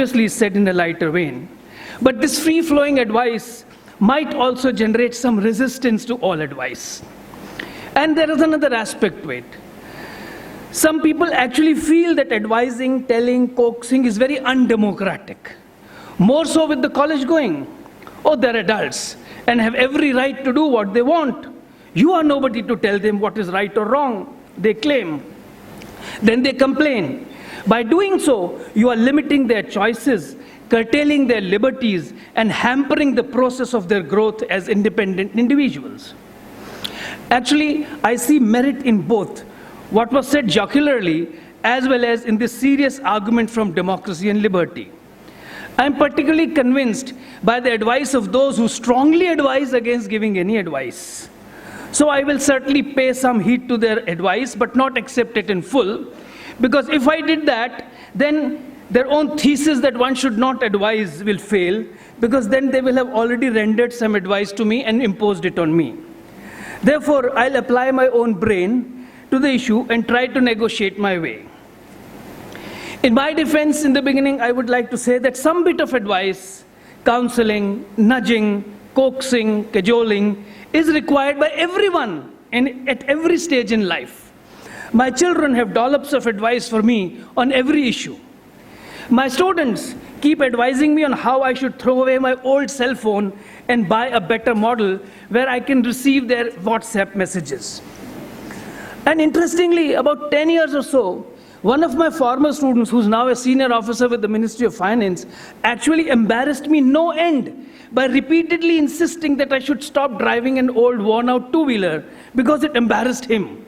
obviously said in a lighter vein. But this free-flowing advice might also generate some resistance to all advice. And there is another aspect to it. Some people actually feel that advising, telling, coaxing is very undemocratic. More so with the college going. Oh, they're adults and have every right to do what they want. You are nobody to tell them what is right or wrong, they claim. Then they complain. By doing so, you are limiting their choices, curtailing their liberties, and hampering the process of their growth as independent individuals. Actually, I see merit in both what was said jocularly as well as in this serious argument from democracy and liberty. I am particularly convinced by the advice of those who strongly advise against giving any advice. So I will certainly pay some heed to their advice, but not accept it in full, because if I did that, then their own thesis that one should not advise will fail, because then they will have already rendered some advice to me and imposed it on me. Therefore, I'll apply my own brain to the issue and try to negotiate my way. In my defense, in the beginning, I would like to say that some bit of advice, counseling, nudging, coaxing, cajoling, is required by everyone and at every stage in life. My children have dollops of advice for me on every issue. My students keep advising me on how I should throw away my old cell phone and buy a better model where I can receive their WhatsApp messages. And interestingly, about 10 years or so, one of my former students, who's now a senior officer with the Ministry of Finance, actually embarrassed me no end by repeatedly insisting that I should stop driving an old worn-out two-wheeler because it embarrassed him.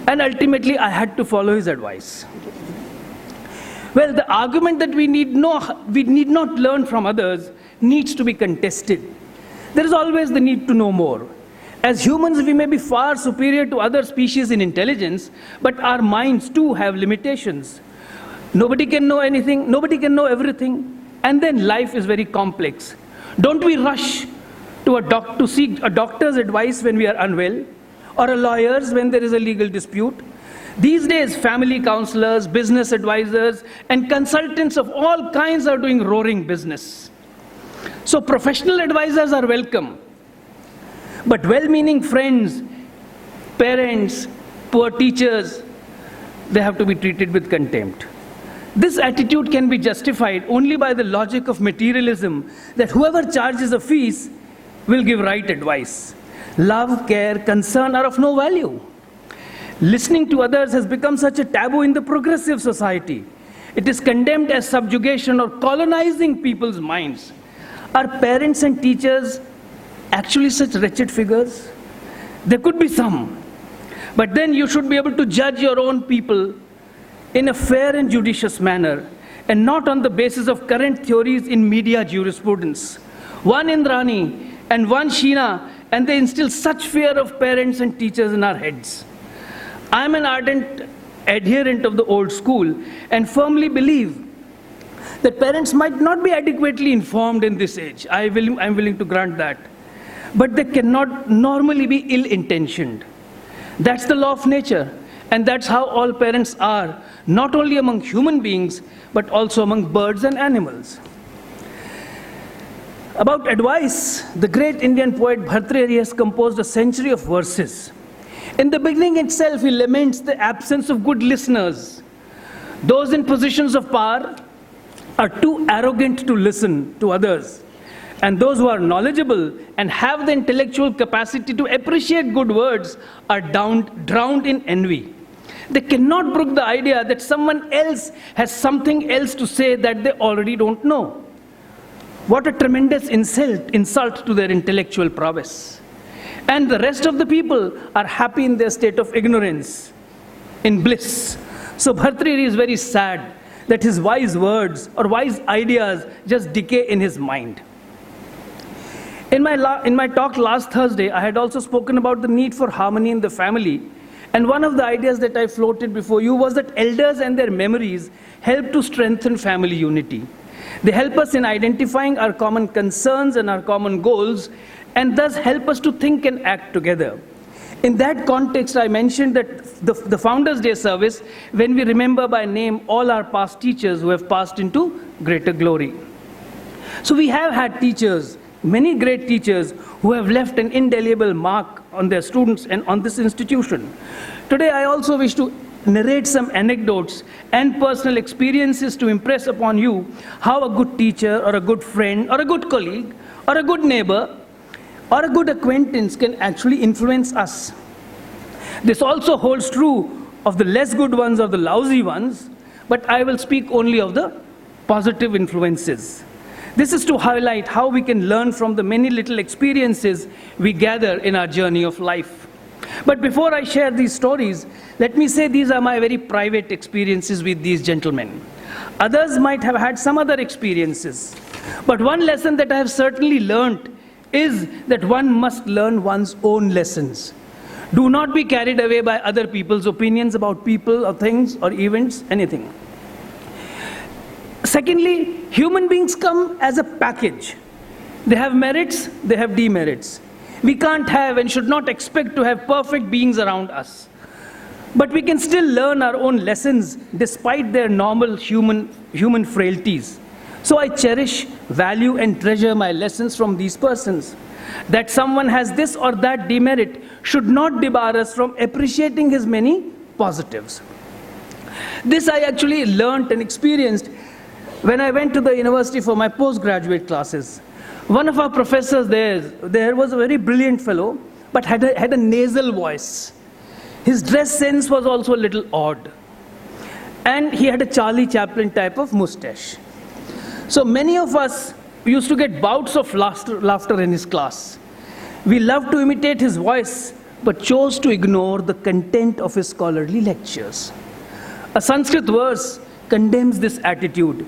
And ultimately, I had to follow his advice. Well, the argument that we need not learn from others needs to be contested. There is always the need to know more. As humans, we may be far superior to other species in intelligence, but our minds too have limitations. Nobody can know anything, nobody can know everything, and then life is very complex. Don't we rush to seek a doctor's advice when we are unwell, or a lawyer's when there is a legal dispute? These days, family counselors, business advisors, and consultants of all kinds are doing roaring business. So professional advisors are welcome. But well-meaning friends, parents, poor teachers, they have to be treated with contempt. This attitude can be justified only by the logic of materialism, that whoever charges a fees will give right advice. Love, care, concern are of no value. Listening to others has become such a taboo in the progressive society. It is condemned as subjugation or colonizing people's minds. Are parents and teachers actually such wretched figures? There could be some. But then you should be able to judge your own people in a fair and judicious manner, and not on the basis of current theories in media jurisprudence. One Indrani and one Sheena, and they instill such fear of parents and teachers in our heads. I am an ardent adherent of the old school and firmly believe that parents might not be adequately informed in this age. I'm willing to grant that. But they cannot normally be ill-intentioned. That's the law of nature, and that's how all parents are, not only among human beings, but also among birds and animals. About advice, the great Indian poet Bhartrihari has composed a century of verses. In the beginning itself, he laments the absence of good listeners. Those in positions of power are too arrogant to listen to others. And those who are knowledgeable and have the intellectual capacity to appreciate good words are drowned in envy. They cannot brook the idea that someone else has something else to say that they already don't know. What a tremendous insult to their intellectual prowess. And the rest of the people are happy in their state of ignorance, in bliss. So Bhartrihari is very sad that his wise words or wise ideas just decay in his mind. In my talk last Thursday, I had also spoken about the need for harmony in the family. And one of the ideas that I floated before you was that elders and their memories help to strengthen family unity. They help us in identifying our common concerns and our common goals, and thus help us to think and act together. In that context, I mentioned that the Founders' Day service, when we remember by name all our past teachers who have passed into greater glory. So we have had teachers, many great teachers, who have left an indelible mark on their students and on this institution. Today, I also wish to narrate some anecdotes and personal experiences to impress upon you how a good teacher or a good friend or a good colleague or a good neighbor or a good acquaintance can actually influence us. This also holds true of the less good ones or the lousy ones, but I will speak only of the positive influences. This is to highlight how we can learn from the many little experiences we gather in our journey of life. But before I share these stories, let me say these are my very private experiences with these gentlemen. Others might have had some other experiences. But one lesson that I have certainly learned is that one must learn one's own lessons. Do not be carried away by other people's opinions about people or things or events, anything. Secondly, human beings come as a package. They have merits, they have demerits. We can't have and should not expect to have perfect beings around us. But we can still learn our own lessons despite their normal human frailties. So I cherish, value, and treasure my lessons from these persons. That someone has this or that demerit should not debar us from appreciating his many positives. This I actually learned and experienced when I went to the university for my postgraduate classes. One of our professors there was a very brilliant fellow, but had a nasal voice. His dress sense was also a little odd. And he had a Charlie Chaplin type of mustache. So many of us used to get bouts of laughter in his class. We loved to imitate his voice, but chose to ignore the content of his scholarly lectures. A Sanskrit verse condemns this attitude.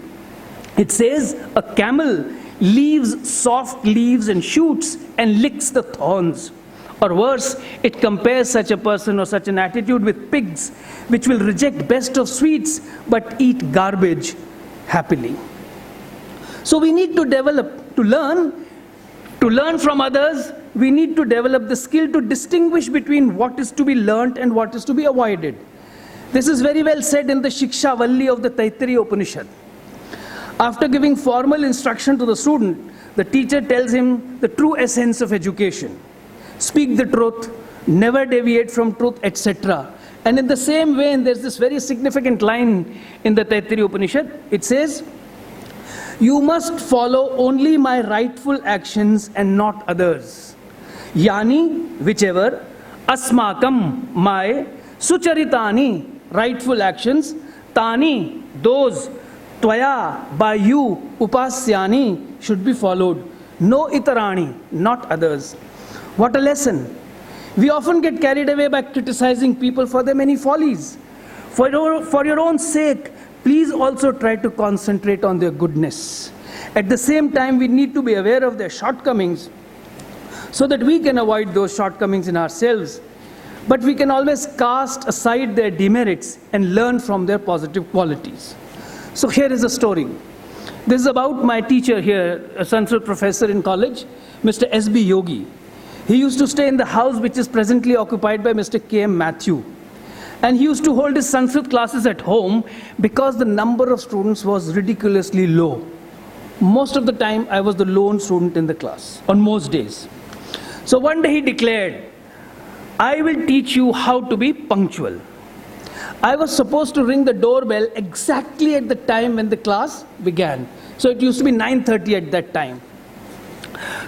It says, a camel leaves soft leaves and shoots and licks the thorns. Or worse, it compares such a person or such an attitude with pigs, which will reject best of sweets, but eat garbage happily. So we need to learn from others. We need to develop the skill to distinguish between what is to be learned and what is to be avoided. This is very well said in the Shiksha Valli of the Taittiriya Upanishad. After giving formal instruction to the student, the teacher tells him the true essence of education. Speak the truth, never deviate from truth, etc. And in the same vein, there's this very significant line in the Taittiriya Upanishad. It says, you must follow only my rightful actions and not others. Yani, whichever, asmakam, my, sucharitani, rightful actions, tani, those, tvaya, by you, upasyani, should be followed. No itarani, not others. What a lesson. We often get carried away by criticizing people for their many follies. For your own sake, please also try to concentrate on their goodness. At the same time, we need to be aware of their shortcomings so that we can avoid those shortcomings in ourselves. But we can always cast aside their demerits and learn from their positive qualities. So here is a story. This is about my teacher here, a Sanskrit professor in college, Mr. S.B. Yogi. He used to stay in the house which is presently occupied by Mr. K.M. Matthew. And he used to hold his Sanskrit classes at home because the number of students was ridiculously low. Most of the time, I was the lone student in the class, on most days. So one day he declared, I will teach you how to be punctual. I was supposed to ring the doorbell exactly at the time when the class began. So it used to be 9:30 at that time.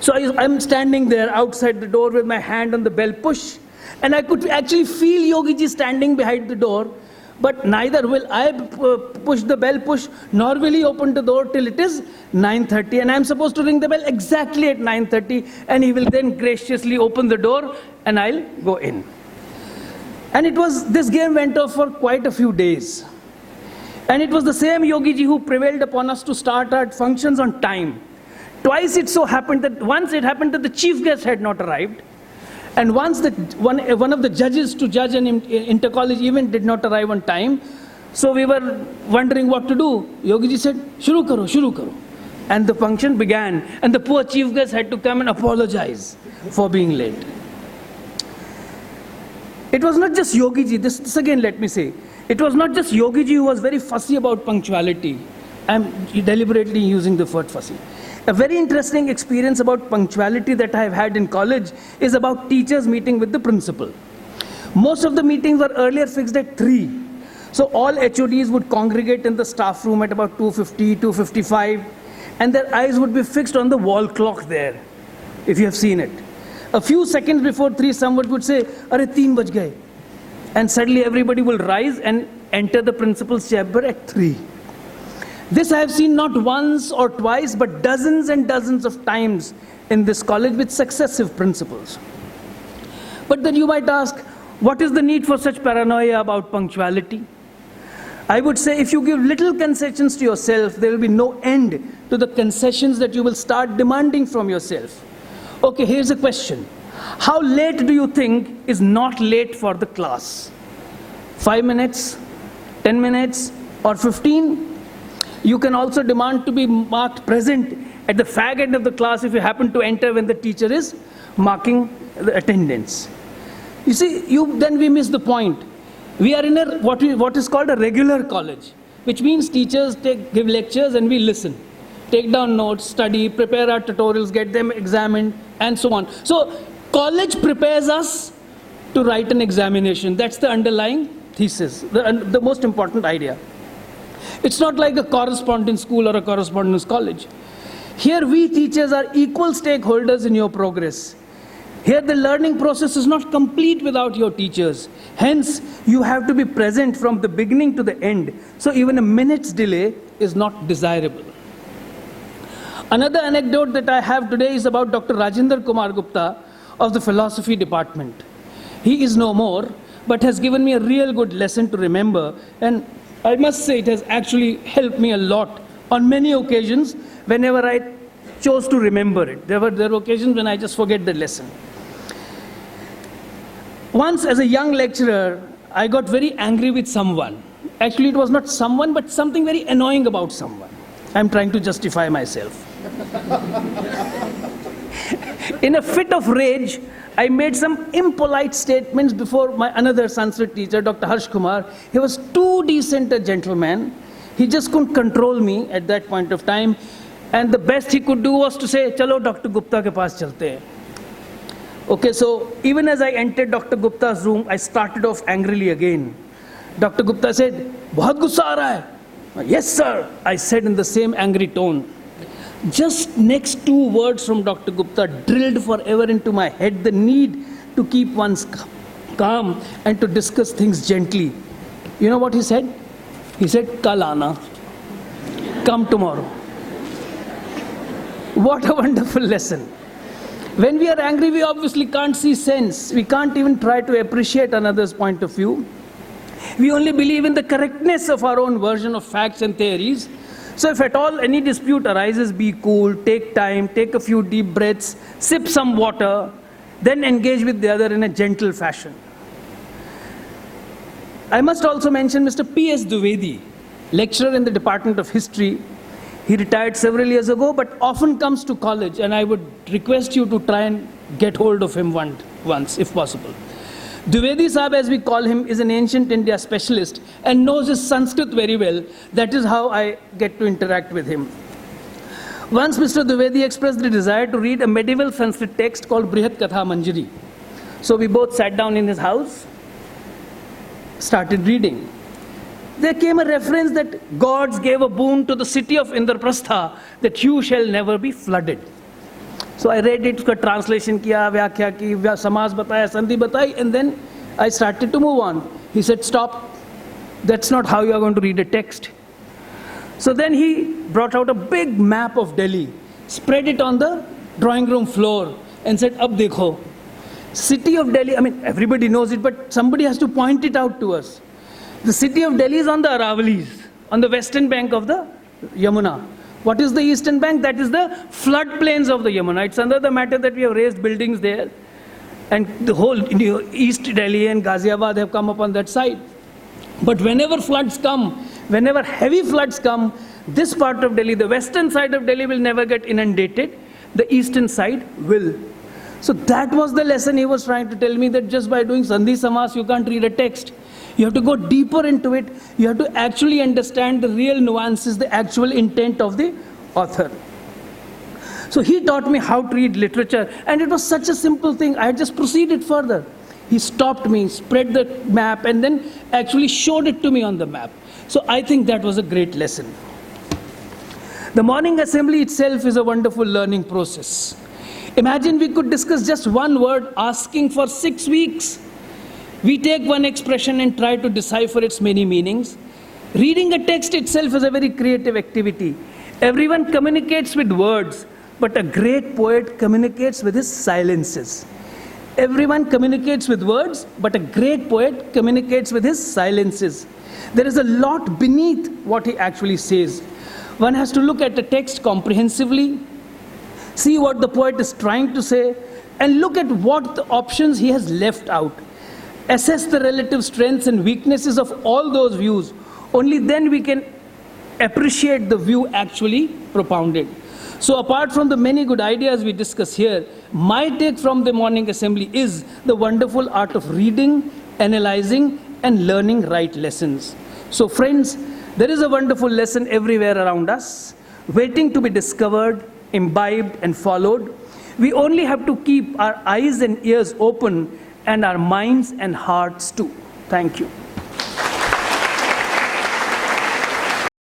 So I'm standing there outside the door with my hand on the bell push. And I could actually feel Yogiji standing behind the door. But neither will I push the bell push, nor will he open the door till it is 9:30. And I'm supposed to ring the bell exactly at 9:30. And he will then graciously open the door and I'll go in. And this game went on for quite a few days. And it was the same Yogiji who prevailed upon us to start our functions on time. Twice it so happened that once it happened that the chief guest had not arrived. And once one of the judges to judge an inter-college event did not arrive on time. So we were wondering what to do. Yogiji said, shuru karo. And the function began. And the poor chief guest had to come and apologize for being late. It was not just Yogi ji, this again let me say, it was not just Yogi ji who was very fussy about punctuality. I'm deliberately using the word fussy. A very interesting experience about punctuality that I've had in college is about teachers meeting with the principal. Most of the meetings were earlier fixed at 3. So all HODs would congregate in the staff room at about 2:50, 2:55, and their eyes would be fixed on the wall clock there, if you have seen it. A few seconds before 3, someone would say, "Arey 3 baj gaye." And suddenly everybody will rise and enter the principal's chamber at 3. This I have seen not once or twice, but dozens and dozens of times in this college with successive principals. But then you might ask, what is the need for such paranoia about punctuality? I would say if you give little concessions to yourself, there will be no end to the concessions that you will start demanding from yourself. Okay, here's a question. How late do you think is not late for the class? 5 minutes, 10 minutes, or 15? You can also demand to be marked present at the fag end of the class if you happen to enter when the teacher is marking the attendance. You see, then we miss the point. We are in what is called a regular college, which means teachers give lectures and we listen, take down notes, study, prepare our tutorials, get them examined, and so on. So college prepares us to write an examination. That's the underlying thesis, the most important idea. It's not like a correspondence school or a correspondence college. Here we teachers are equal stakeholders in your progress. Here the learning process is not complete without your teachers. Hence, you have to be present from the beginning to the end. So even a minute's delay is not desirable. Another anecdote that I have today is about Dr. Rajinder Kumar Gupta of the philosophy department. He is no more, but has given me a real good lesson to remember. And I must say it has actually helped me a lot on many occasions whenever I chose to remember it. There were occasions when I just forget the lesson. Once as a young lecturer, I got very angry with someone. Actually, it was not someone, but something very annoying about someone. I'm trying to justify myself. In a fit of rage, I made some impolite statements before my another Sanskrit teacher, Dr. Harsh Kumar. He was too decent a gentleman. He just couldn't control me at that point of time. And the best he could do was to say, "Chalo, Dr. Gupta ke paas chalte hain." Okay, so even as I entered Dr. Gupta's room, I started off angrily again. Dr. Gupta said, "Bahut gussa aa raha hai." "Yes, sir," I said in the same angry tone. Just next 2 words from Dr. Gupta drilled forever into my head the need to keep one's calm and to discuss things gently. You know what he said? He said, "Kal aana. Come tomorrow." What a wonderful lesson. When we are angry, we obviously can't see sense. We can't even try to appreciate another's point of view. We only believe in the correctness of our own version of facts and theories. So if at all any dispute arises, be cool, take time, take a few deep breaths, sip some water, then engage with the other in a gentle fashion. I must also mention Mr. P.S. Dwivedi, lecturer in the Department of History. He retired several years ago, but often comes to college, and I would request you to try and get hold of him once, if possible. Dwivedi Sahab, as we call him, is an ancient India specialist and knows his Sanskrit very well. That is how I get to interact with him. Once Mr. Dwivedi expressed the desire to read a medieval Sanskrit text called Brihat Katha Manjari. So we both sat down in his house, started reading. There came a reference that gods gave a boon to the city of Indraprastha that you shall never be flooded. So I read it, uska translation kiya, vyakhya ki, samaz bataya, sandhi batai, and then I started to move on. He said, "Stop, that's not how you are going to read a text." So then he brought out a big map of Delhi, spread it on the drawing room floor, and said, "Ab dekho, city of Delhi," I mean, everybody knows it, but somebody has to point it out to us. The city of Delhi is on the Aravalis, on the western bank of the Yamuna. What is the eastern bank? That is the floodplains of the Yamuna. It's another matter that we have raised buildings there, and the whole East Delhi and Ghaziabad have come up on that side. But whenever floods come, whenever heavy floods come, this part of Delhi, the western side of Delhi will never get inundated. The eastern side will. So that was the lesson he was trying to tell me, that just by doing Sandhi Samas, you can't read a text. You have to go deeper into it. You have to actually understand the real nuances, the actual intent of the author. So he taught me how to read literature, and it was such a simple thing. I just proceeded further. He stopped me, spread the map, and then actually showed it to me on the map. So I think that was a great lesson. The morning assembly itself is a wonderful learning process. Imagine we could discuss just one word asking for 6 weeks. We take one expression and try to decipher its many meanings. Reading a text itself is a very creative activity. Everyone communicates with words, but a great poet communicates with his silences. Everyone communicates with words, but a great poet communicates with his silences. There is a lot beneath what he actually says. One has to look at the text comprehensively, see what the poet is trying to say, and look at what the options he has left out. Assess the relative strengths and weaknesses of all those views. Only then we can appreciate the view actually propounded. So apart from the many good ideas we discuss here, my take from the morning assembly is the wonderful art of reading, analyzing, and learning right lessons. So friends, there is a wonderful lesson everywhere around us, waiting to be discovered, imbibed, and followed. We only have to keep our eyes and ears open, and our minds and hearts too. Thank you.